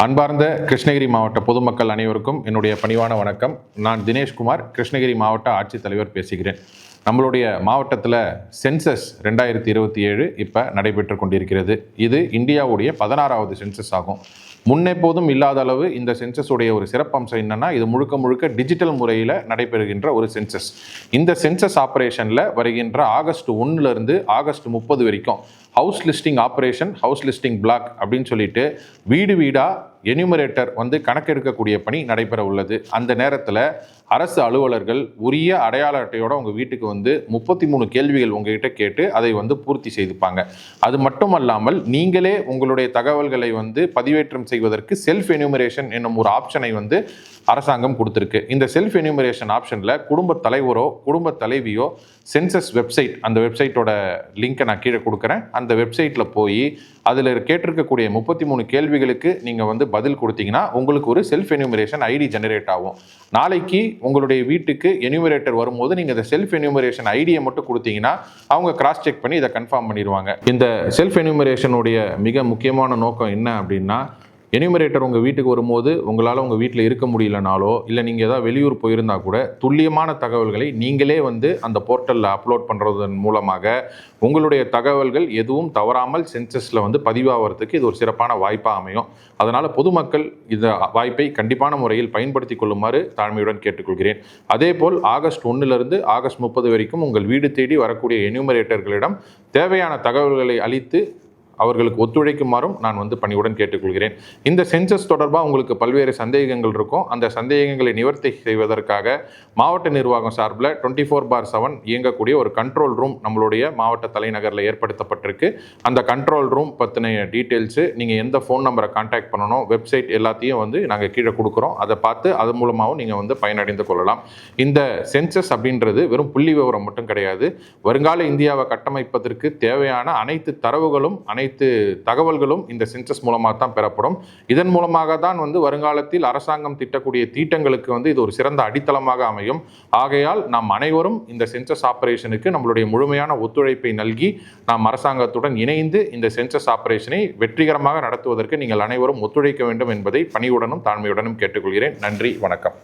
அன்பார்ந்த கிருஷ்ணகிரி மாவட்ட பொதுமக்கள் அனைவருக்கும் என்னுடைய பணிவான வணக்கம். நான் தினேஷ்குமார், கிருஷ்ணகிரி மாவட்ட ஆட்சித்தலைவர் பேசுகிறேன். நம்மளுடைய மாவட்டத்தில் சென்சஸ் 2027 இப்போ நடைபெற்று கொண்டிருக்கிறது. இது இந்தியாவுடைய 16வது சென்சஸ் ஆகும். முன்னெப்போதும் இல்லாத அளவு இந்த சென்சஸுடைய ஒரு சிறப்பம்சம் என்னன்னா, இது முழுக்க முழுக்க டிஜிட்டல் முறையில் நடைபெறுகின்ற ஒரு சென்சஸ். இந்த சென்சஸ் ஆப்ரேஷனில் வருகின்ற ஆகஸ்ட் 1 ஆகஸ்ட் 30 வரைக்கும் house listing operation, house listing block அப்படின்னு சொல்லிட்டு வீடு வீடாக எனியூமரேட்டர் கணக்கெடுக்கக்கூடிய பணி நடைபெற உள்ளது. அந்த நேரத்தில் அரசு அலுவலர்கள் உரிய அடையாள அட்டையோட உங்கள் வீட்டுக்கு 33 கேள்விகள் உங்ககிட்ட கேட்டு அதை பூர்த்தி செய்துப்பாங்க. அது மட்டுமல்லாமல் நீங்களே உங்களுடைய தகவல்களை பதிவேற்றம் செய்வதற்கு செல்ஃப் எனியூமரேஷன் என்னும் ஒரு ஆப்ஷனை அரசாங்கம் கொடுத்துருக்கு. இந்த செல்ஃப் எனியூமரேஷன் ஆப்ஷனில் குடும்ப தலைவரோ குடும்ப தலைவியோ சென்சஸ் வெப்சைட், அந்த வெப்சைட்டோட லிங்கை நான் கீழே கொடுக்குறேன். அந்த வெப்சைட்டில் போய் அதில் கேட்டிருக்கக்கூடிய 33 கேள்விகளுக்கு நீங்கள் பதில் கொடுத்தீங்கன்னா உங்களுக்கு ஒரு செல்ஃப் எனியூமரேஷன் ஐடி ஜெனரேட் ஆகும். நாளைக்கு உங்களுடைய வீட்டுக்கு எனியூமரேட்டர் வரும்போது நீங்கள் இந்த செல்ஃப் எனியூமரேஷன் ஐடியை மட்டும் கொடுத்தீங்கன்னா அவங்க கிராஸ் செக் பண்ணி இதை கன்ஃபார்ம் பண்ணிடுவாங்க. இந்த செல்ஃப் எனியூமரேஷனுடைய மிக முக்கியமான நோக்கம் என்ன அப்படின்னா, எனியூமரேட்டர் உங்கள் வீட்டுக்கு வரும்போது உங்களால் உங்கள் வீட்டில் இருக்க முடியலனாலோ இல்லை நீங்கள் ஏதாவது வெளியூர் போயிருந்தா கூட துல்லியமான தகவல்களை நீங்களே அந்த போர்ட்டலில் அப்லோட் பண்ணுறதன் மூலமாக உங்களுடைய தகவல்கள் எதுவும் தவறாமல் சென்சஸில் பதிவாகிறதுக்கு இது ஒரு சிறப்பான வாய்ப்பாக அமையும். அதனால் பொதுமக்கள் இந்த வாய்ப்பை கண்டிப்பான முறையில் பயன்படுத்தி கொள்ளுமாறு தாழ்மையுடன் கேட்டுக்கொள்கிறேன். அதேபோல் ஆகஸ்ட் 1 ஆகஸ்ட் 30 வரைக்கும் உங்கள் வீடு தேடி வரக்கூடிய எனியூமரேட்டர்களிடம் தேவையான தகவல்களை அளித்து அவர்களுக்கு ஒத்துழைக்குமாறும் நான் பணியுடன் கேட்டுக்கொள்கிறேன். இந்த சென்சஸ் தொடர்பாக உங்களுக்கு பல்வேறு சந்தேகங்கள் இருக்கும். அந்த சந்தேகங்களை நிவர்த்தி செய்வதற்காக மாவட்ட நிர்வாகம் சார்பில் 24/7 இயங்கக்கூடிய ஒரு கண்ட்ரோல் ரூம் நம்மளுடைய மாவட்ட தலைநகரில் ஏற்படுத்தப்பட்டிருக்கு. அந்த கண்ட்ரோல் ரூம் பற்றின டீட்டெயில்ஸு, நீங்கள் எந்த ஃபோன் நம்பரை கான்டாக்ட் பண்ணணும், வெப்சைட் எல்லாத்தையும் நாங்கள் கீழே கொடுக்குறோம். அதை பார்த்து அது மூலமாகவும் நீங்கள் பயனடைந்து கொள்ளலாம். இந்த சென்சஸ் அப்படின்றது வெறும் புள்ளி விவரம் மட்டும் கிடையாது. வருங்கால இந்தியாவை கட்டமைப்பதற்கு தேவையான அனைத்து தரவுகளும் அனைத்து தகவல்களும் இந்த சென்சஸ் மூலமாக தான் பெறப்படும். இதன் மூலமாக தான் வருங்காலத்தில் அரசாங்கம் திட்டக்கூடிய தீட்டங்களுக்கு இது ஒரு சிறந்த அடித்தளமாக அமையும். ஆகையால் நாம் அனைவரும் இந்த சென்சஸ் ஆபரேஷனுக்கு நம்மளுடைய முழுமையான ஒத்துழைப்பை நல்கி நாம் அரசாங்கத்துடன் இணைந்து இந்த சென்சஸ் ஆபரேஷனை வெற்றிகரமாக நடத்துவதற்கு நீங்கள் அனைவரும் ஒத்துழைக்க வேண்டும் என்பதை பணிவுடனும் தாழ்மையுடனும் கேட்டுக்கொள்கிறேன். நன்றி, வணக்கம்.